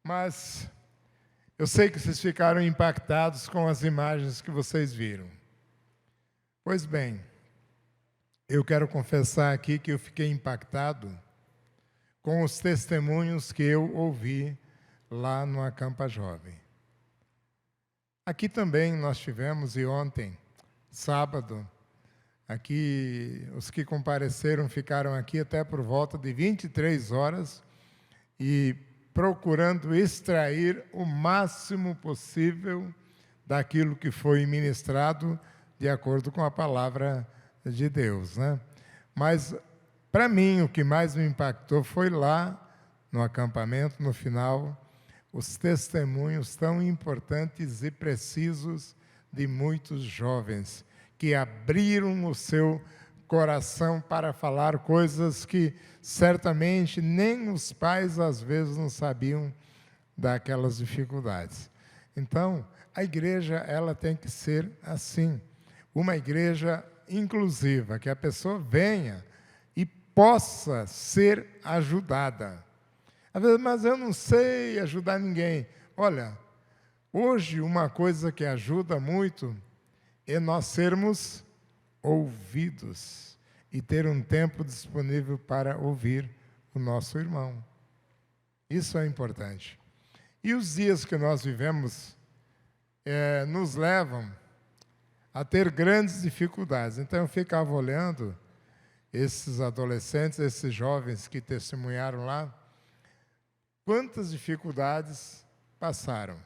Mas eu sei que vocês ficaram impactados com as imagens que vocês viram. Pois bem, eu quero confessar aqui que eu fiquei impactado com os testemunhos que eu ouvi lá no Acampa Jovem. Aqui também nós tivemos, e ontem, sábado, aqui os que compareceram ficaram aqui até por volta de 23 horas e procurando extrair o máximo possível daquilo que foi ministrado de acordo com a palavra de Deus, né? Mas, para mim, o que mais me impactou foi lá no acampamento, no final, os testemunhos tão importantes e precisos de muitos jovens que abriram o seu coração para falar coisas que certamente nem os pais às vezes não sabiam daquelas dificuldades. Então, a igreja ela tem que ser assim, uma igreja inclusiva, que a pessoa venha e possa ser ajudada. Às vezes, mas eu não sei ajudar ninguém. Olha, hoje uma coisa que ajuda muito é nós sermos ouvidos e ter um tempo disponível para ouvir o nosso irmão. Isso é importante. E os dias que nós vivemos nos levam a ter grandes dificuldades. Então eu ficava olhando esses adolescentes, esses jovens que testemunharam lá, quantas dificuldades passaram.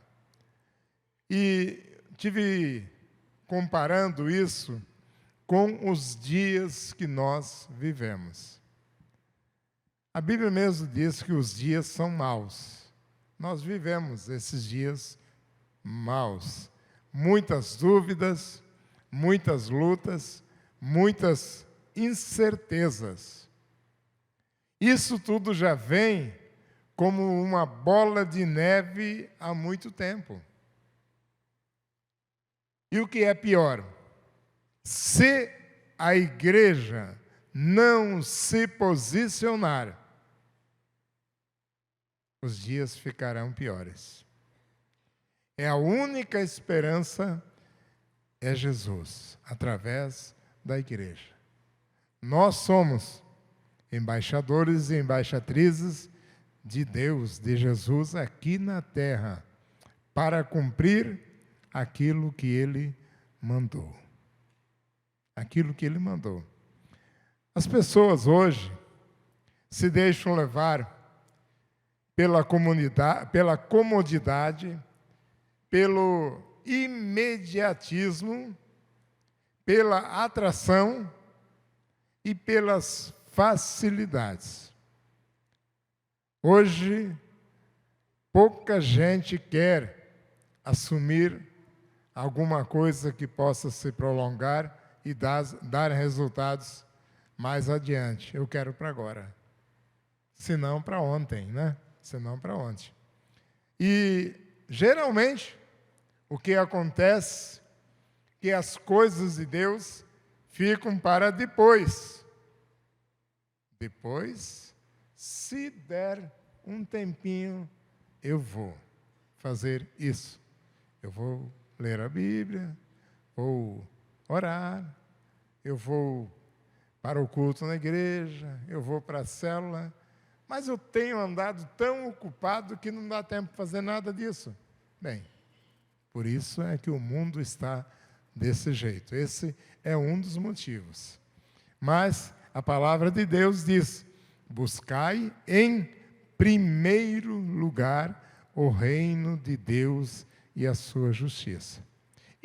E tive comparando isso com os dias que nós vivemos. A Bíblia mesmo diz que os dias são maus. Nós vivemos esses dias maus. Muitas dúvidas, muitas lutas, muitas incertezas. Isso tudo já vem como uma bola de neve há muito tempo. E o que é pior? Se a igreja não se posicionar, os dias ficarão piores. A única esperança é Jesus, através da igreja. Nós somos embaixadores e embaixatrizes de Deus, de Jesus, aqui na terra, para cumprir aquilo que Ele mandou. Aquilo que Ele mandou. As pessoas hoje se deixam levar pela comodidade, pelo imediatismo, pela atração e pelas facilidades. Hoje, pouca gente quer assumir alguma coisa que possa se prolongar e dar resultados mais adiante. Eu quero para agora. Se não para ontem, né? Se não para ontem. E, geralmente, o que acontece é que as coisas de Deus ficam para depois. Depois, se der um tempinho, eu vou fazer isso. Eu vou ler a Bíblia, vou orar, eu vou para o culto na igreja, eu vou para a célula, mas eu tenho andado tão ocupado que não dá tempo de fazer nada disso. Bem, por isso é que o mundo está desse jeito. Esse é um dos motivos. Mas a palavra de Deus diz: buscai em primeiro lugar o reino de Deus e a sua justiça.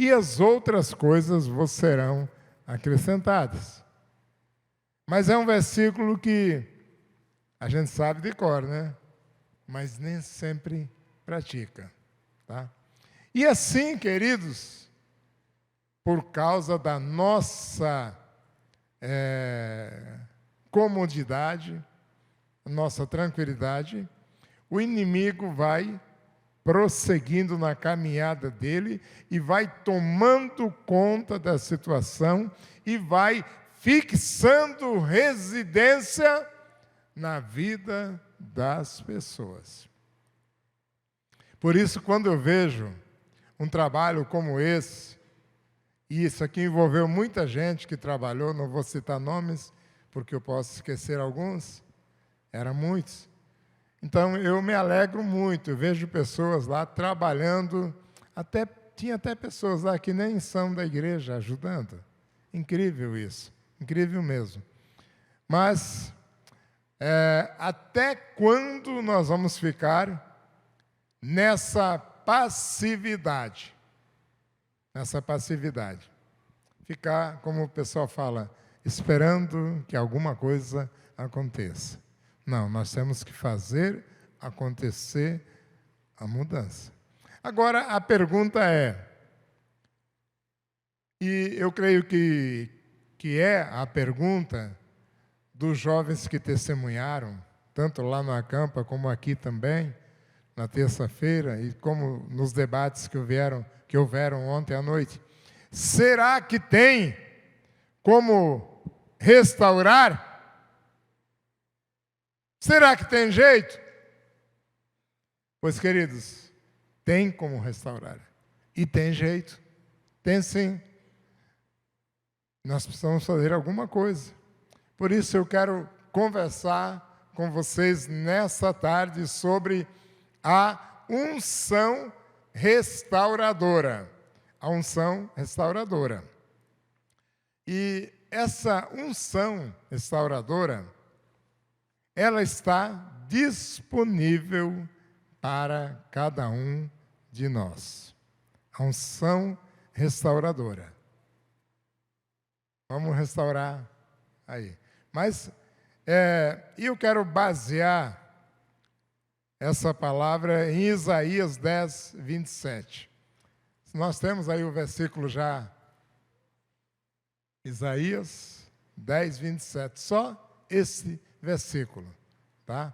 E as outras coisas vos serão acrescentadas. Mas é um versículo que a gente sabe de cor, né? Mas nem sempre pratica, tá? E assim, queridos, por causa da nossa comodidade, nossa tranquilidade, o inimigo vai prosseguindo na caminhada dele e vai tomando conta da situação e vai fixando residência na vida das pessoas. Por isso, quando eu vejo um trabalho como esse, e isso aqui envolveu muita gente que trabalhou, não vou citar nomes, porque eu posso esquecer alguns, eram muitos. Então, eu me alegro muito, eu vejo pessoas lá trabalhando, tinha até pessoas lá que nem são da igreja ajudando. Incrível isso, incrível mesmo. Mas, até quando nós vamos ficar nessa passividade? Nessa passividade. Ficar, como o pessoal fala, esperando que alguma coisa aconteça. Não, nós temos que fazer acontecer a mudança. Agora, a pergunta é, e eu creio que é a pergunta dos jovens que testemunharam, tanto lá no Acampa como aqui também, na terça-feira, e como nos debates que houveram ontem à noite. Será que tem como restaurar? Será que tem jeito? Pois, queridos, tem como restaurar. E tem jeito. Tem sim. Nós precisamos fazer alguma coisa. Por isso eu quero conversar com vocês nessa tarde sobre a unção restauradora. A unção restauradora. E essa unção restauradora, ela está disponível para cada um de nós. A unção restauradora. Vamos restaurar aí. Mas eu quero basear essa palavra em Isaías 10, 27. Nós temos aí o versículo já. Isaías 10, 27. Só esse versículo, tá?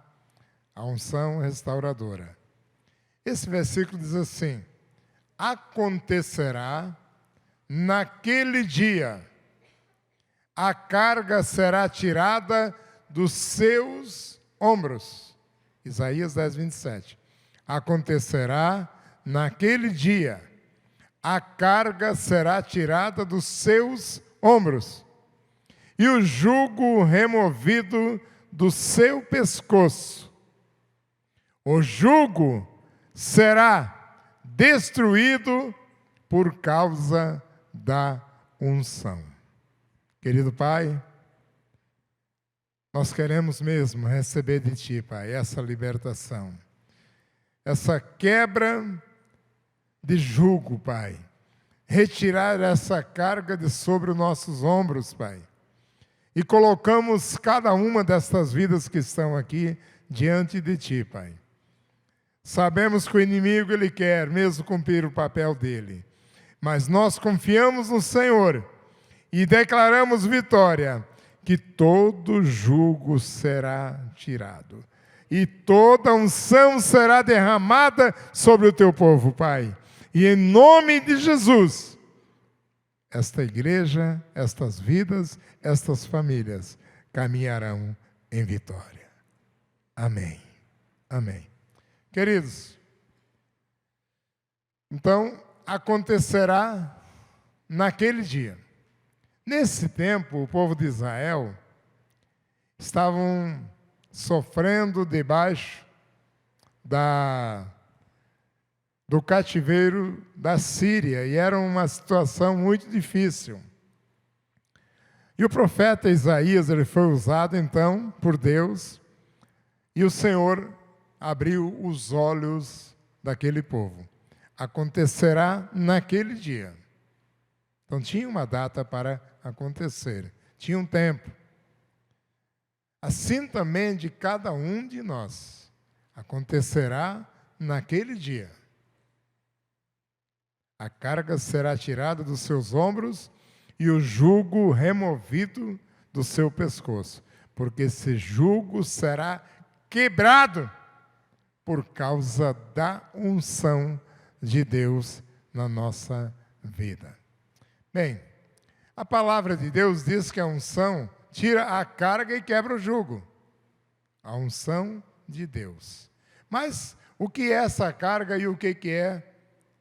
A unção restauradora. Esse versículo diz assim: acontecerá naquele dia, a carga será tirada dos seus ombros. Isaías 10, 27. Acontecerá naquele dia, a carga será tirada dos seus ombros, e o jugo removido do seu pescoço. O jugo será destruído por causa da unção. Querido Pai, nós queremos mesmo receber de Ti, Pai, essa libertação, essa quebra de jugo, Pai. Retirar essa carga de sobre os nossos ombros, Pai. E colocamos cada uma destas vidas que estão aqui diante de Ti, Pai. Sabemos que o inimigo, ele quer mesmo cumprir o papel dele. Mas nós confiamos no Senhor e declaramos vitória, que todo jugo será tirado. E toda unção será derramada sobre o Teu povo, Pai. E em nome de Jesus, esta igreja, estas vidas, estas famílias caminharão em vitória. Amém. Amém. Queridos, então acontecerá naquele dia. Nesse tempo, o povo de Israel estavam sofrendo debaixo do cativeiro da Síria, e era uma situação muito difícil. E o profeta Isaías, ele foi usado então por Deus, e o Senhor abriu os olhos daquele povo. Acontecerá naquele dia. Então tinha uma data para acontecer, tinha um tempo. Assim também de cada um de nós, acontecerá naquele dia. A carga será tirada dos seus ombros e o jugo removido do seu pescoço, porque esse jugo será quebrado por causa da unção de Deus na nossa vida. Bem, a palavra de Deus diz que a unção tira a carga e quebra o jugo. A unção de Deus. Mas o que é essa carga e o que é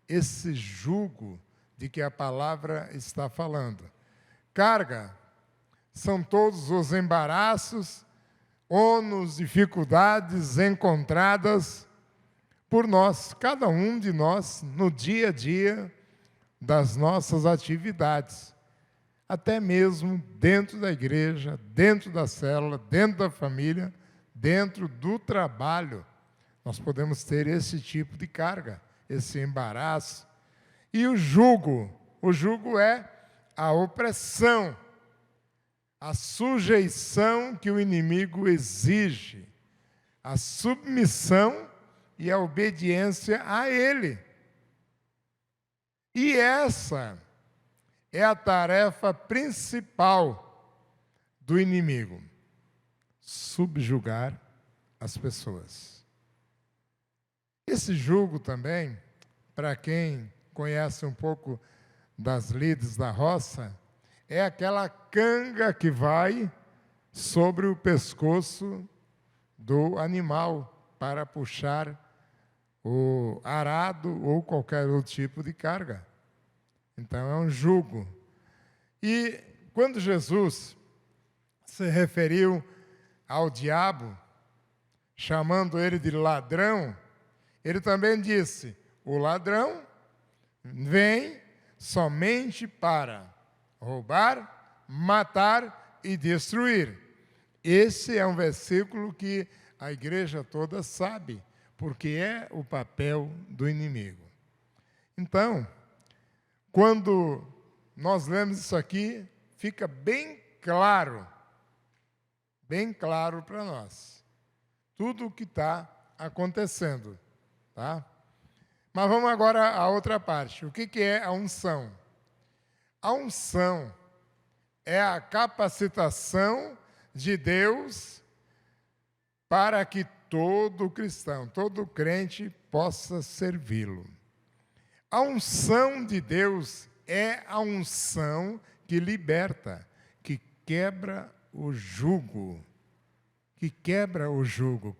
esse jugo de que a palavra está falando. Carga são todos os embaraços, ônus, dificuldades encontradas por nós, cada um de nós, no dia a dia das nossas atividades. Até mesmo dentro da igreja, dentro da célula, dentro da família, dentro do trabalho, nós podemos ter esse tipo de carga, esse embaraço. E o jugo é a opressão, a sujeição que o inimigo exige, a submissão e a obediência a ele. E essa é a tarefa principal do inimigo: subjugar as pessoas. Esse jugo também, para quem conhece um pouco das lides da roça, é aquela canga que vai sobre o pescoço do animal para puxar o arado ou qualquer outro tipo de carga. Então é um jugo. E quando Jesus se referiu ao diabo, chamando ele de ladrão, ele também disse: o ladrão vem somente para roubar, matar e destruir. Esse é um versículo que a igreja toda sabe, porque é o papel do inimigo. Então, quando nós lemos isso aqui, fica bem claro para nós, tudo o que está acontecendo, tá? Mas vamos agora à outra parte. O que é a unção? A unção é a capacitação de Deus para que todo cristão, todo crente possa servi-lo. A unção de Deus é a unção que liberta, que quebra o jugo,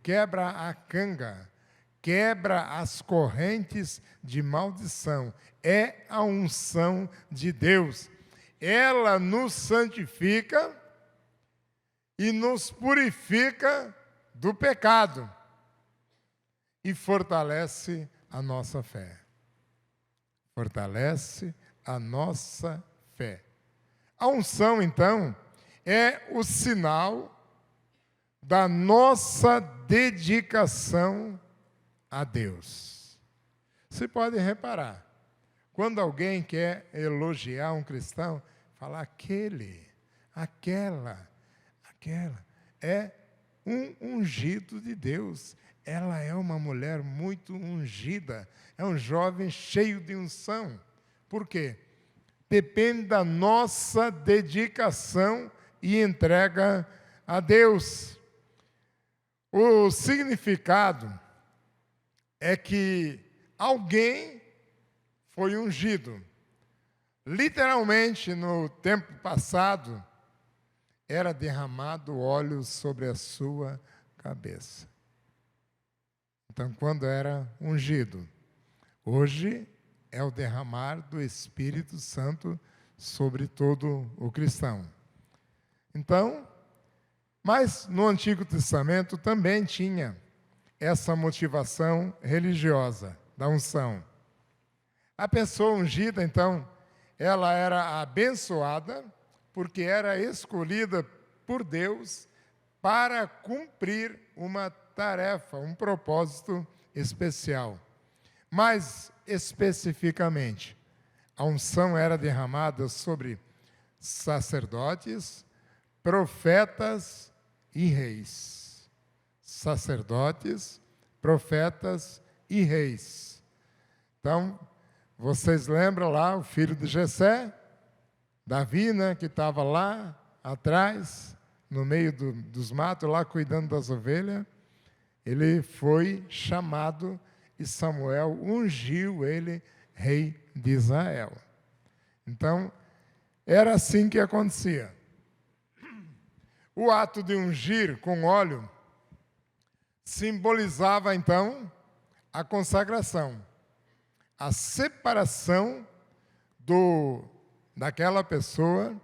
quebra a canga, quebra as correntes de maldição. É a unção de Deus. Ela nos santifica e nos purifica do pecado e fortalece a nossa fé. Fortalece a nossa fé. A unção, então, é o sinal da nossa dedicação a Deus. Você pode reparar, quando alguém quer elogiar um cristão, fala aquele, aquela, é um ungido de Deus. Ela é uma mulher muito ungida, é um jovem cheio de unção. Por quê? Depende da nossa dedicação e entrega a Deus. O significado é que alguém foi ungido. Literalmente, no tempo passado, era derramado óleo sobre a sua cabeça. Então, quando era ungido, hoje é o derramar do Espírito Santo sobre todo o cristão. Então, mas no Antigo Testamento também tinha essa motivação religiosa da unção. A pessoa ungida, então, ela era abençoada porque era escolhida por Deus para cumprir uma tarefa, um propósito especial. Mais especificamente, a unção era derramada sobre sacerdotes, profetas e reis. Sacerdotes, profetas e reis. Então, vocês lembram lá o filho de Jessé, Davi, né, que estava lá atrás, no meio dos matos, lá cuidando das ovelhas. Ele foi chamado e Samuel ungiu ele rei de Israel. Então, era assim que acontecia. O ato de ungir com óleo simbolizava, então, a consagração, a separação daquela pessoa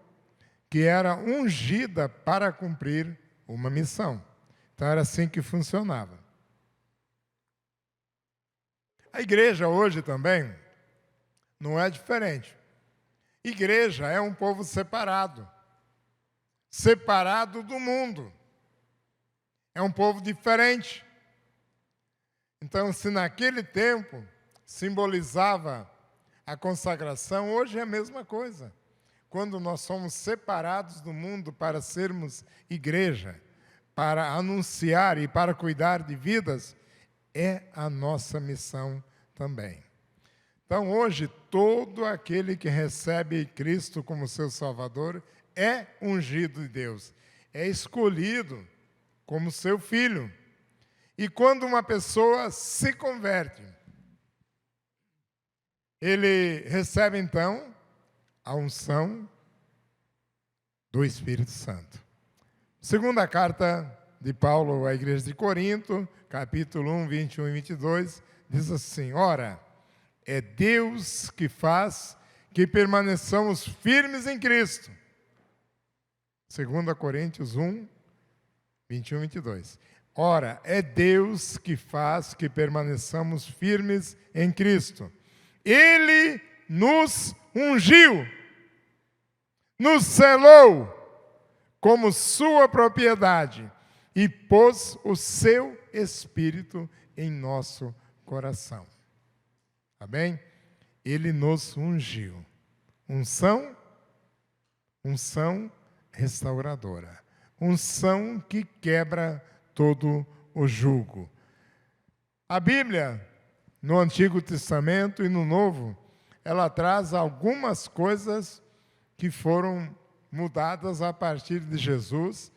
que era ungida para cumprir uma missão. Então, era assim que funcionava. A igreja hoje também não é diferente. Igreja é um povo separado, separado do mundo. É um povo diferente. Então, se naquele tempo simbolizava a consagração, hoje é a mesma coisa. Quando nós somos separados do mundo para sermos igreja, para anunciar e para cuidar de vidas, é a nossa missão também. Então, hoje, todo aquele que recebe Cristo como seu Salvador é ungido de Deus, é escolhido como seu filho. E quando uma pessoa se converte, ele recebe, então, a unção do Espírito Santo. Segunda carta de Paulo à igreja de Corinto, capítulo 1, 21 e 22, diz assim: ora, é Deus que faz que permaneçamos firmes em Cristo. 2 Coríntios 1, 21 e 22. Ora, é Deus que faz que permaneçamos firmes em Cristo. Ele nos ungiu, nos selou como sua propriedade e pôs o seu Espírito em nosso coração. Tá bem? Ele nos ungiu. Unção restauradora. Unção que quebra todo o jugo. A Bíblia, no Antigo Testamento e no Novo, ela traz algumas coisas que foram mudadas a partir de Jesus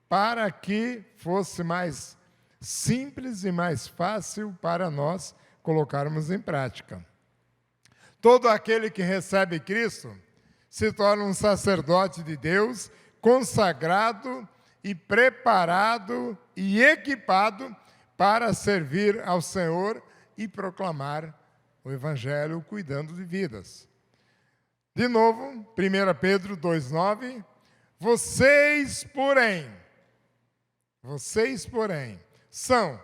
para que fosse mais simples e mais fácil para nós colocarmos em prática. Todo aquele que recebe Cristo se torna um sacerdote de Deus, consagrado e preparado e equipado para servir ao Senhor e proclamar o Evangelho, cuidando de vidas. De novo, 1 Pedro 2,9, vocês, porém, são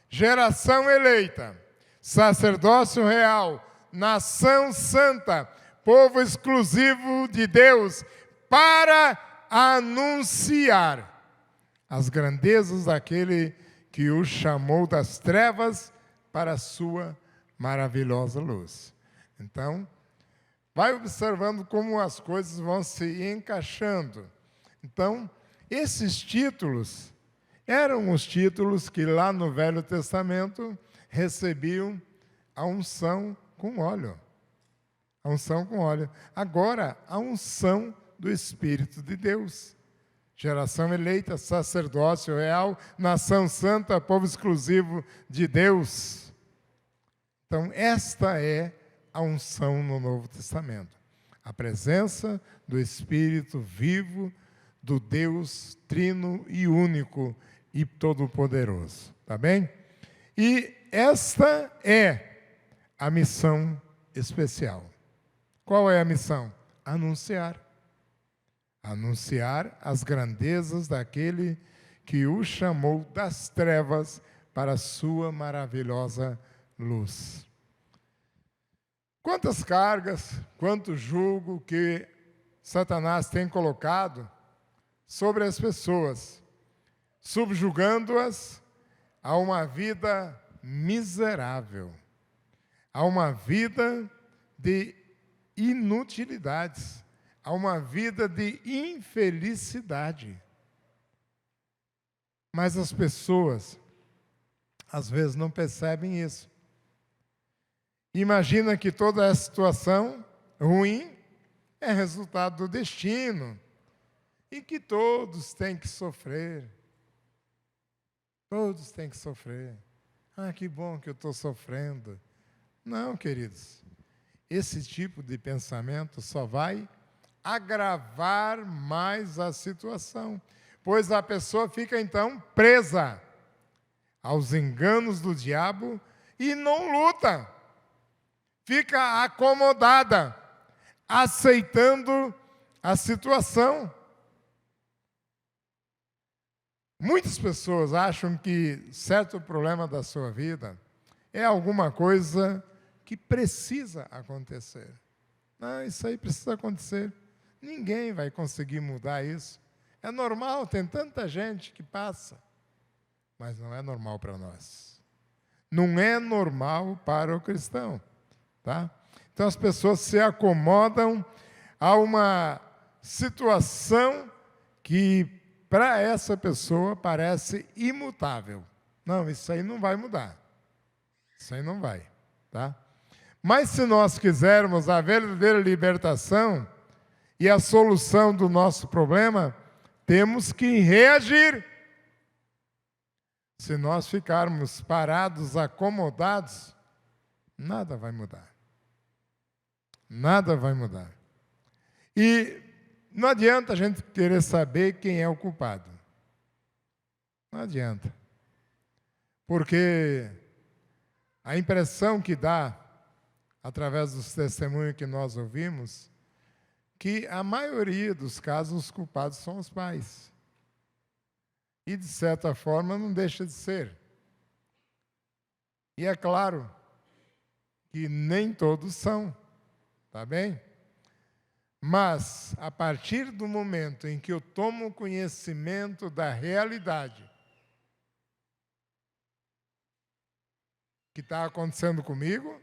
geração eleita, sacerdócio real, nação santa, povo exclusivo de Deus, para anunciar as grandezas daquele que o chamou das trevas para a sua maravilhosa luz. Então, vai observando como as coisas vão se encaixando. Então, esses títulos eram os títulos que lá no Velho Testamento recebiam a unção com óleo. A unção com óleo. Agora, a unção do Espírito de Deus. Geração eleita, sacerdócio real, nação santa, povo exclusivo de Deus. Então, esta é a unção no Novo Testamento. A presença do Espírito vivo, do Deus trino e único e todo-poderoso. Tá bem? E esta é a missão especial. Qual é a missão? Anunciar. Anunciar as grandezas daquele que o chamou das trevas para a sua maravilhosa luz. Quantas cargas, quanto jugo que Satanás tem colocado sobre as pessoas, subjugando-as a uma vida miserável, a uma vida de inutilidades, a uma vida de infelicidade. Mas as pessoas, às vezes, não percebem isso. Imagina que toda essa situação ruim é resultado do destino e que todos têm que sofrer. Todos têm que sofrer. Ah, que bom que eu estou sofrendo. Não, queridos. Esse tipo de pensamento só vai agravar mais a situação, pois a pessoa fica, então, presa aos enganos do diabo e não luta. Fica acomodada, aceitando a situação. Muitas pessoas acham que certo problema da sua vida é alguma coisa que precisa acontecer. Não, isso aí precisa acontecer. Ninguém vai conseguir mudar isso. É normal, tem tanta gente que passa. Mas não é normal para nós. Não é normal para o cristão. Tá? Então as pessoas se acomodam a uma situação que para essa pessoa parece imutável. Não, isso aí não vai mudar. Isso aí não vai. Tá? Mas se nós quisermos a verdadeira libertação e a solução do nosso problema, temos que reagir. Se nós ficarmos parados, acomodados, nada vai mudar. Nada vai mudar. E não adianta a gente querer saber quem é o culpado. Não adianta. Porque a impressão que dá, através dos testemunhos que nós ouvimos, que a maioria dos casos os culpados são os pais. E, de certa forma, não deixa de ser. E é claro que nem todos são, tá bem? Mas, a partir do momento em que eu tomo conhecimento da realidade que está acontecendo comigo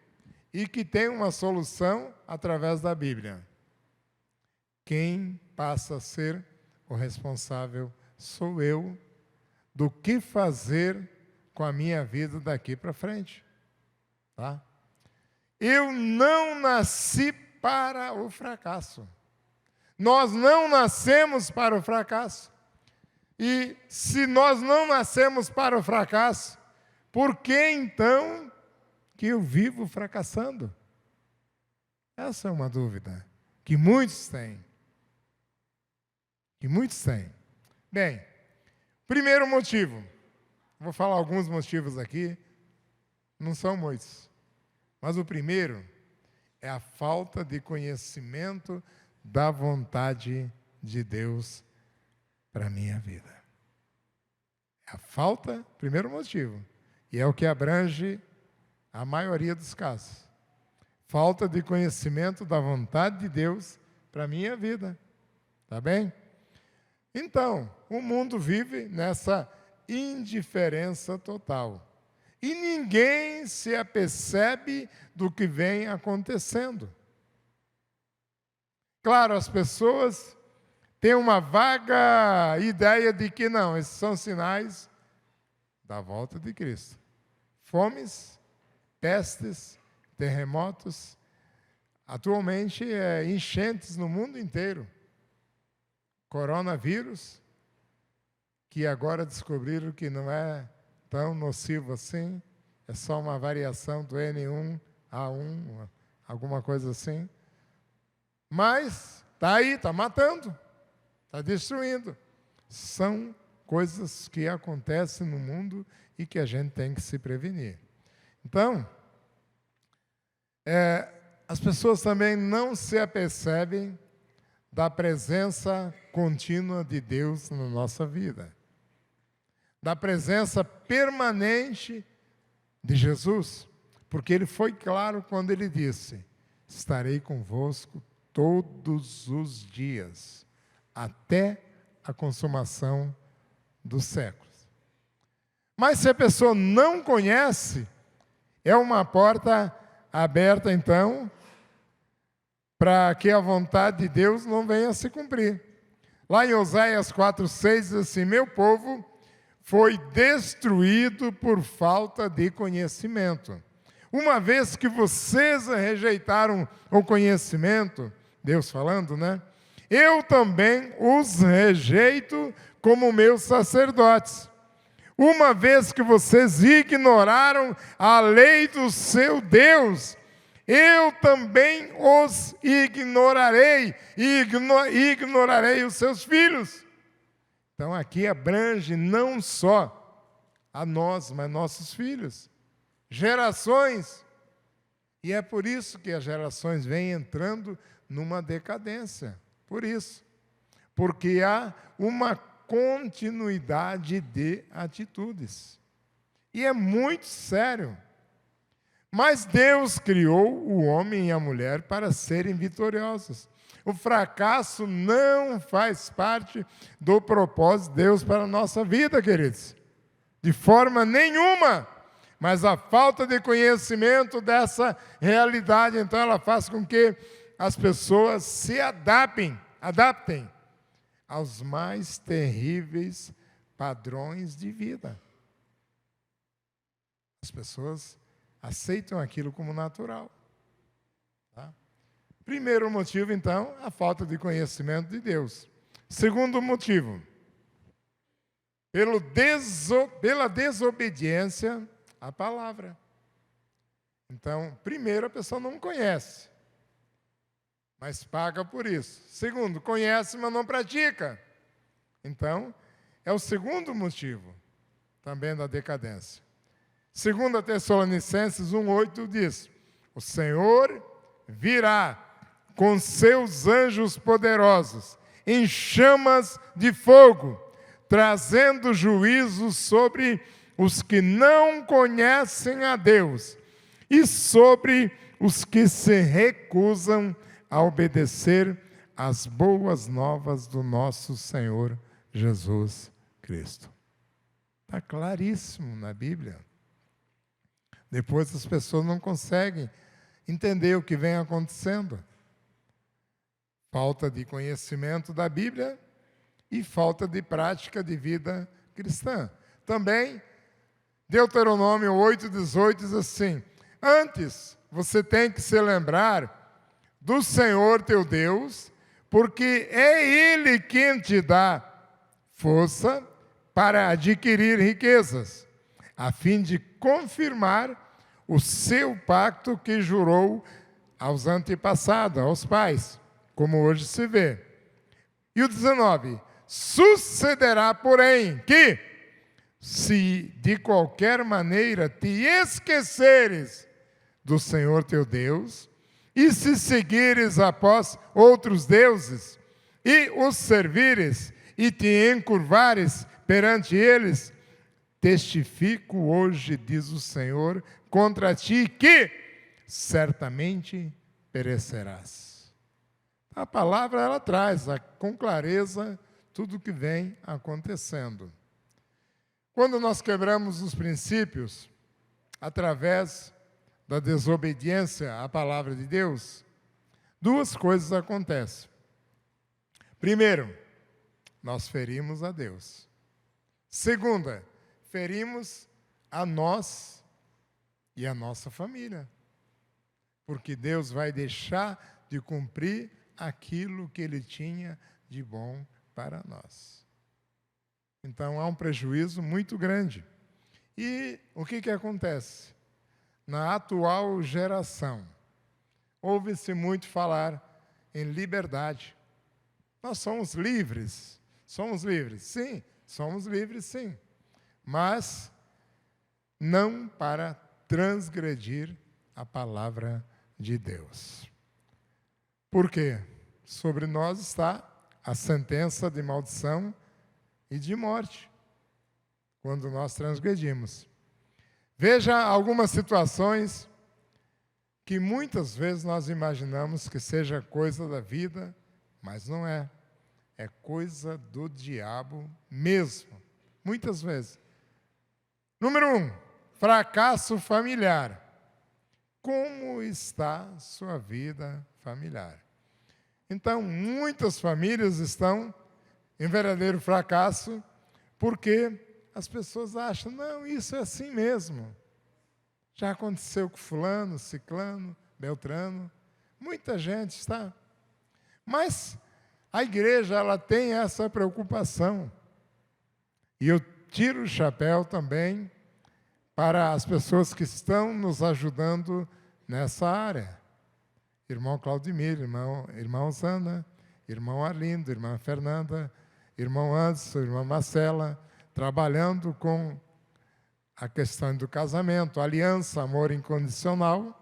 e que tem uma solução através da Bíblia, quem passa a ser o responsável sou eu do que fazer com a minha vida daqui para frente. Tá? Eu não nasci para o fracasso. Nós não nascemos para o fracasso. E se nós não nascemos para o fracasso, por que então que eu vivo fracassando? Essa é uma dúvida que muitos têm. Que muitos têm. Bem, primeiro motivo, vou falar alguns motivos aqui, não são muitos, mas o primeiro é a falta de conhecimento da vontade de Deus para a minha vida. É a falta, primeiro motivo, e é o que abrange a maioria dos casos. Falta de conhecimento da vontade de Deus para a minha vida. Tá bem? Então, o mundo vive nessa indiferença total. E ninguém se apercebe do que vem acontecendo. Claro, as pessoas têm uma vaga ideia de que não, esses são sinais da volta de Cristo. Fomes, pestes, terremotos, atualmente enchentes no mundo inteiro. Coronavírus, que agora descobriram que não é tão nocivo assim, é só uma variação do N1A1, alguma coisa assim. Mas está aí, está matando, está destruindo. São coisas que acontecem no mundo e que a gente tem que se prevenir. Então, as pessoas também não se apercebem da presença contínua de Deus na nossa vida. Da presença permanente de Jesus. Porque ele foi claro quando ele disse: estarei convosco todos os dias, até a consumação dos séculos. Mas se a pessoa não conhece, é uma porta aberta, então, para que a vontade de Deus não venha a se cumprir. Lá em Oséias 4,6 diz assim: meu povo foi destruído por falta de conhecimento. Uma vez que vocês rejeitaram o conhecimento, Deus falando, né? Eu também os rejeito como meus sacerdotes. Uma vez que vocês ignoraram a lei do seu Deus, eu também os ignorarei, e ignorarei os seus filhos. Então aqui abrange não só a nós, mas nossos filhos. gerações. E é por isso que as gerações vêm entrando numa decadência. Por isso. Porque há uma continuidade de atitudes. E é muito sério. Mas Deus criou o homem e a mulher para serem vitoriosos. O fracasso não faz parte do propósito de Deus para a nossa vida, queridos. De forma nenhuma. Mas a falta de conhecimento dessa realidade, então, ela faz com que as pessoas se adaptem aos mais terríveis padrões de vida. As pessoas aceitam aquilo como natural. Tá? Primeiro motivo, então, a falta de conhecimento de Deus. Segundo motivo, pela desobediência à palavra. Então, primeiro, a pessoa não conhece, mas paga por isso. Segundo, conhece, mas não pratica. Então, é o segundo motivo também da decadência. 2 Tessalonicenses 1,8 diz: o Senhor virá com seus anjos poderosos, em chamas de fogo, trazendo juízo sobre os que não conhecem a Deus e sobre os que se recusam a obedecer às boas novas do nosso Senhor Jesus Cristo. Está claríssimo na Bíblia. Depois as pessoas não conseguem entender o que vem acontecendo. Falta de conhecimento da Bíblia e falta de prática de vida cristã. Também, Deuteronômio 8,18 diz assim: antes você tem que se lembrar do Senhor teu Deus, porque é Ele quem te dá força para adquirir riquezas, a fim de confirmar o seu pacto que jurou aos antepassados, aos pais, como hoje se vê. E o 19, sucederá, porém, que, se de qualquer maneira te esqueceres do Senhor teu Deus, e se seguires após outros deuses, e os servires, e te encurvares perante eles, testifico hoje, diz o Senhor, contra ti, que certamente perecerás. A palavra, ela traz com clareza tudo o que vem acontecendo. Quando nós quebramos os princípios, através da desobediência à palavra de Deus, duas coisas acontecem. Primeiro, nós ferimos a Deus. Segunda, ferimos a nós e a nossa família. Porque Deus vai deixar de cumprir aquilo que Ele tinha de bom para nós. Então, há um prejuízo muito grande. E o que acontece? Na atual geração, ouve-se muito falar em liberdade. Nós somos livres. Somos livres? Sim, somos livres, sim. Mas não para transgredir a palavra de Deus. Por quê? Sobre nós está a sentença de maldição e de morte, quando nós transgredimos. Veja algumas situações que muitas vezes nós imaginamos que seja coisa da vida, mas não é. É coisa do diabo mesmo, muitas vezes. Número 1, fracasso familiar. Como está sua vida familiar? Então, muitas famílias estão em verdadeiro fracasso, porque as pessoas acham, não, isso é assim mesmo. Já aconteceu com fulano, ciclano, beltrano. Muita gente está. Mas a igreja, ela tem essa preocupação. E eu tiro o chapéu também para as pessoas que estão nos ajudando nessa área. Irmão Claudimir, irmão Zana, irmão Arlindo, irmã Fernanda, irmão Anderson, irmã Marcela, trabalhando com a questão do casamento, aliança, amor incondicional,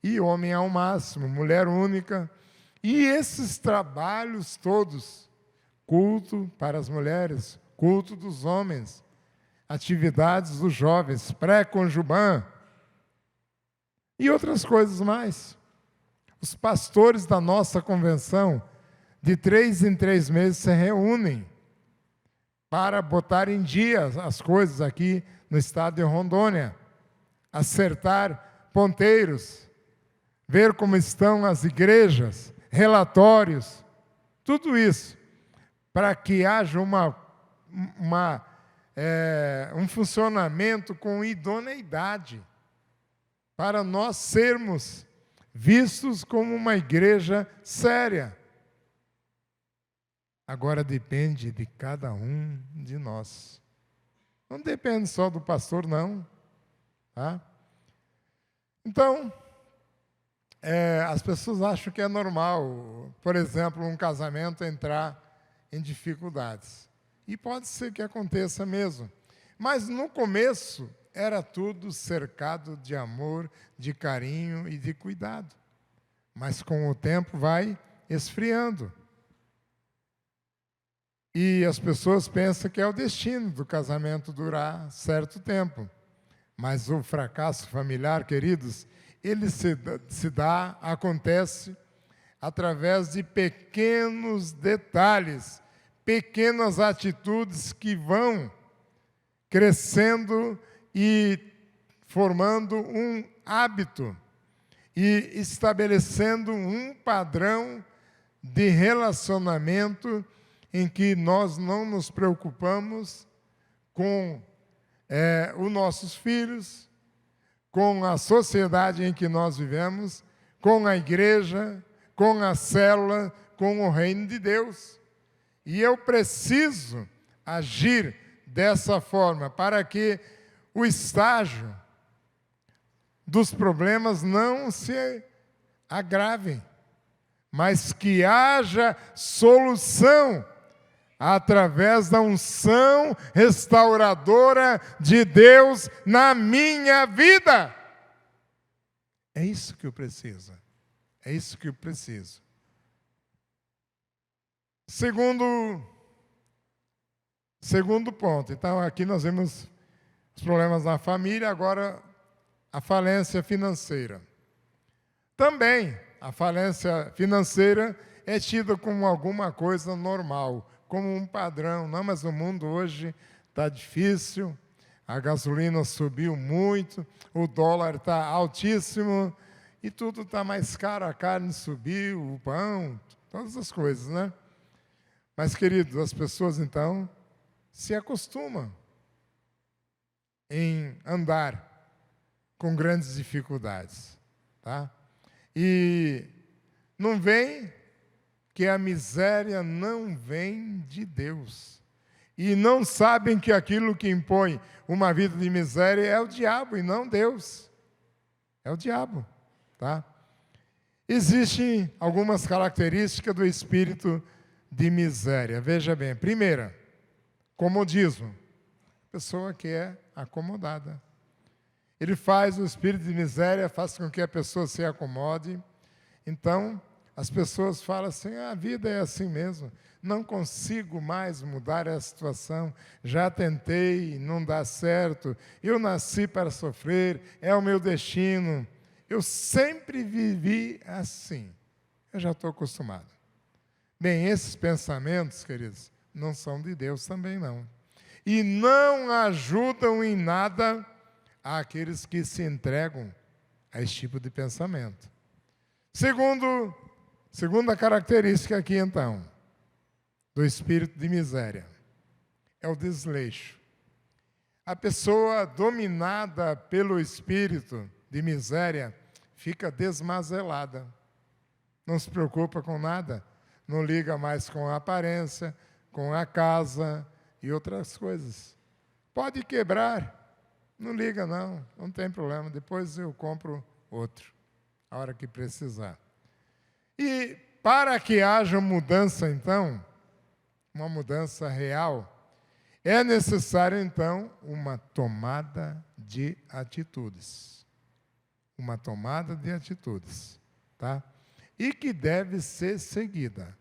e homem ao máximo, mulher única. E esses trabalhos todos, culto para as mulheres, culto dos homens, atividades dos jovens, pré-conjuban e outras coisas mais. Os pastores da nossa convenção, de 3 em 3 meses, se reúnem para botar em dia as coisas aqui no estado de Rondônia, acertar ponteiros, ver como estão as igrejas, relatórios, tudo isso, para que haja um funcionamento com idoneidade, para nós sermos vistos como uma igreja séria. Agora depende de cada um de nós. Não depende só do pastor, não. Tá? Então, as pessoas acham que é normal, por exemplo, um casamento entrar em dificuldades. E pode ser que aconteça mesmo. Mas no começo era tudo cercado de amor, de carinho e de cuidado. Mas com o tempo vai esfriando. E as pessoas pensam que é o destino do casamento durar certo tempo. Mas o fracasso familiar, queridos, ele acontece através de pequenos detalhes, pequenas atitudes que vão crescendo e formando um hábito e estabelecendo um padrão de relacionamento em que nós não nos preocupamos com os nossos filhos, com a sociedade em que nós vivemos, com a igreja, com a célula, com o reino de Deus. E eu preciso agir dessa forma para que o estágio dos problemas não se agravem, mas que haja solução através da unção restauradora de Deus na minha vida. É isso que eu preciso. É isso que eu preciso. Segundo ponto. Então, aqui nós vemos os problemas na família, agora a falência financeira. Também, a falência financeira é tida como alguma coisa normal, como um padrão. Não, mas o mundo hoje está difícil, a gasolina subiu muito, o dólar está altíssimo, e tudo está mais caro, a carne subiu, o pão, todas as coisas, né? Mas, queridos, as pessoas, então, se acostumam em andar com grandes dificuldades, tá? E não vem que a miséria não vem de Deus. E não sabem que aquilo que impõe uma vida de miséria é o diabo e não Deus. É o diabo, tá? Existem algumas características do espírito de miséria. Veja bem, primeira, comodismo. Pessoa que é acomodada. Ele faz o espírito de miséria, faz com que a pessoa se acomode. Então, as pessoas falam assim, a vida é assim mesmo, não consigo mais mudar a situação, já tentei, não dá certo, eu nasci para sofrer, é o meu destino, eu sempre vivi assim, eu já estou acostumado. Bem, esses pensamentos, queridos, não são de Deus também não. E não ajudam em nada àqueles que se entregam a esse tipo de pensamento. Segunda característica aqui, então, do espírito de miséria, é o desleixo. A pessoa dominada pelo espírito de miséria fica desmazelada, não se preocupa com nada, não liga mais com a aparência, com a casa e outras coisas. Pode quebrar, não liga não, não tem problema, depois eu compro outro, a hora que precisar. E para que haja mudança, então, uma mudança real, É necessário, então, uma tomada de atitudes. Uma tomada de atitudes, tá? E que deve ser seguida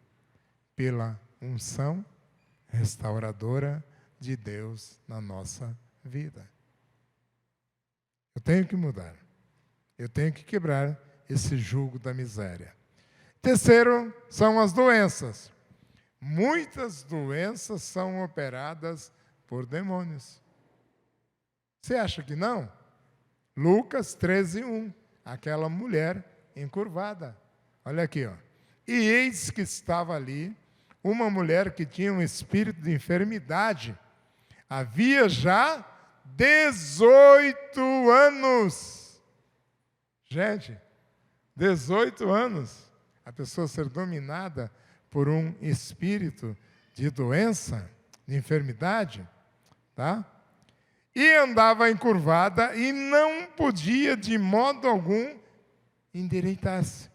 pela unção restauradora de Deus na nossa vida. Eu tenho que mudar. Eu tenho que quebrar esse jugo da miséria. Terceiro, são as doenças. Muitas doenças são operadas por demônios. Você acha que não? Lucas 13:1, aquela mulher encurvada. Olha aqui, ó. E eis que estava ali uma mulher que tinha um espírito de enfermidade. Havia já 18 anos. Gente, 18 anos. A pessoa ser dominada por um espírito de doença, de enfermidade, tá? E andava encurvada e não podia de modo algum endireitar-se.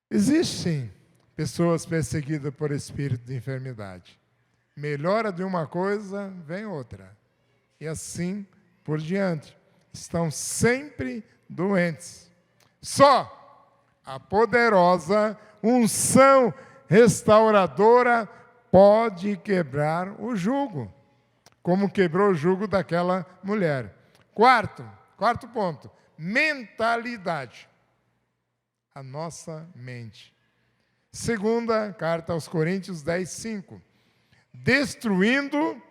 Existem pessoas perseguidas por espírito de enfermidade. Melhora de uma coisa, vem outra. E assim por diante. Estão sempre doentes. Só a poderosa unção restauradora pode quebrar o jugo, como quebrou o jugo daquela mulher. Quarto ponto, mentalidade. A nossa mente. Segunda carta aos Coríntios 10:5. Destruindo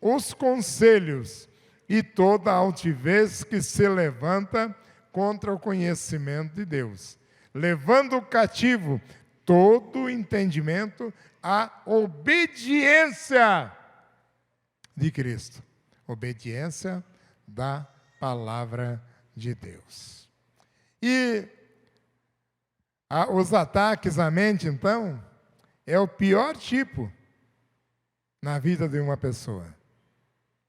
os conselhos e toda altivez que se levanta contra o conhecimento de Deus, levando cativo todo entendimento à obediência de Cristo. Obediência da palavra de Deus. E os ataques à mente, então, é o pior tipo na vida de uma pessoa,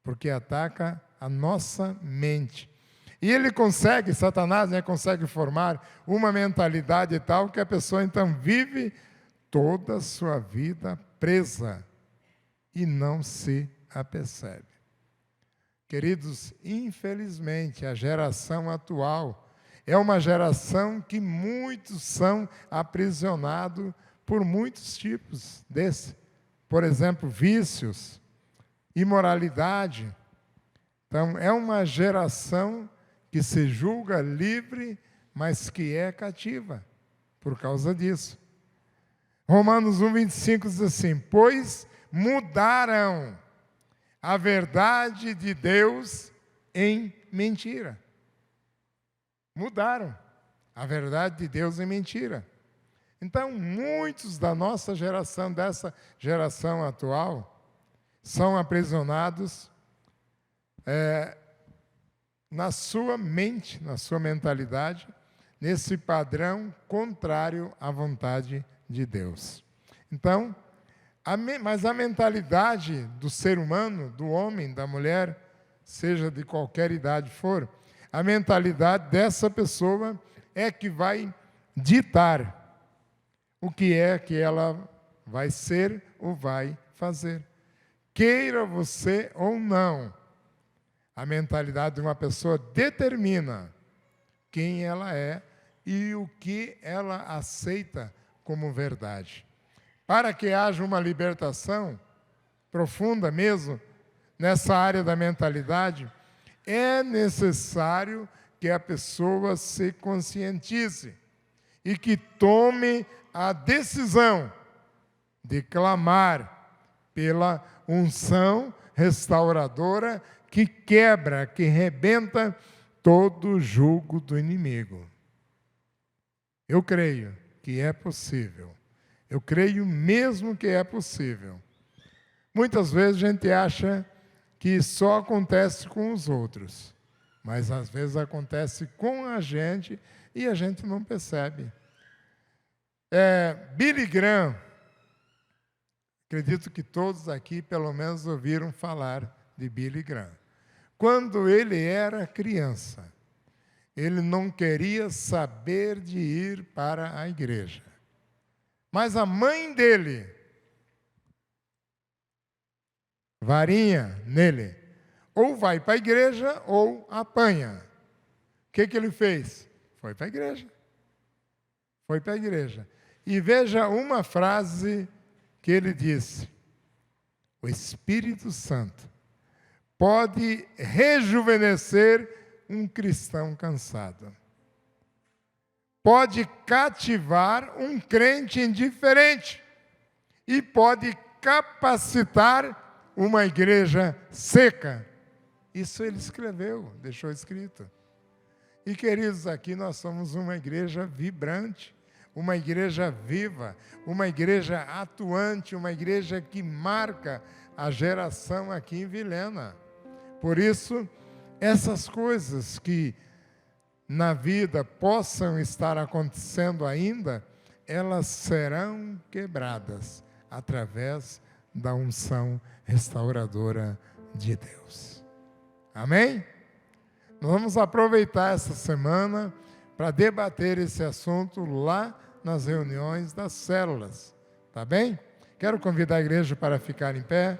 porque ataca a nossa mente. E ele consegue, Satanás, consegue formar uma mentalidade tal que a pessoa então vive toda a sua vida presa e não se apercebe. Queridos, infelizmente, a geração atual é uma geração que muitos são aprisionados por muitos tipos desse. Por exemplo, vícios, imoralidade. Então, é uma geração que se julga livre, mas que é cativa por causa disso. Romanos 1:25 diz assim: pois mudaram a verdade de Deus em mentira. Mudaram a verdade de Deus em mentira. Então, muitos da nossa geração, dessa geração atual, são aprisionados na sua mente, na sua mentalidade, nesse padrão contrário à vontade de Deus. Então, mas a mentalidade do ser humano, do homem, da mulher, seja de qualquer idade for, a mentalidade dessa pessoa é que vai ditar o que é que ela vai ser ou vai fazer. Queira você ou não, a mentalidade de uma pessoa determina quem ela é e o que ela aceita como verdade. Para que haja uma libertação profunda mesmo nessa área da mentalidade, é necessário que a pessoa se conscientize e que tome a decisão de clamar pela unção restauradora que quebra, que rebenta todo o jugo do inimigo. Eu creio que é possível. Eu creio mesmo que é possível. Muitas vezes a gente acha que só acontece com os outros, mas às vezes acontece com a gente e a gente não percebe. Billy Graham, acredito que todos aqui pelo menos ouviram falar de Billy Graham. Quando ele era criança, ele não queria saber de ir para a igreja. Mas a mãe dele varinha nele. Ou vai para a igreja ou apanha. O que ele fez? Foi para a igreja. Foi para a igreja. E veja uma frase que ele disse: o Espírito Santo pode rejuvenescer um cristão cansado. Pode cativar um crente indiferente. E pode capacitar uma igreja seca. Isso ele escreveu, deixou escrito. E, queridos, aqui nós somos uma igreja vibrante, uma igreja viva, uma igreja atuante, uma igreja que marca a geração aqui em Vilhena. Por isso, essas coisas que na vida possam estar acontecendo ainda, elas serão quebradas através da unção restauradora de Deus. Amém? Nós vamos aproveitar essa semana para debater esse assunto lá nas reuniões das células. Tá bem? Quero convidar a igreja para ficar em pé.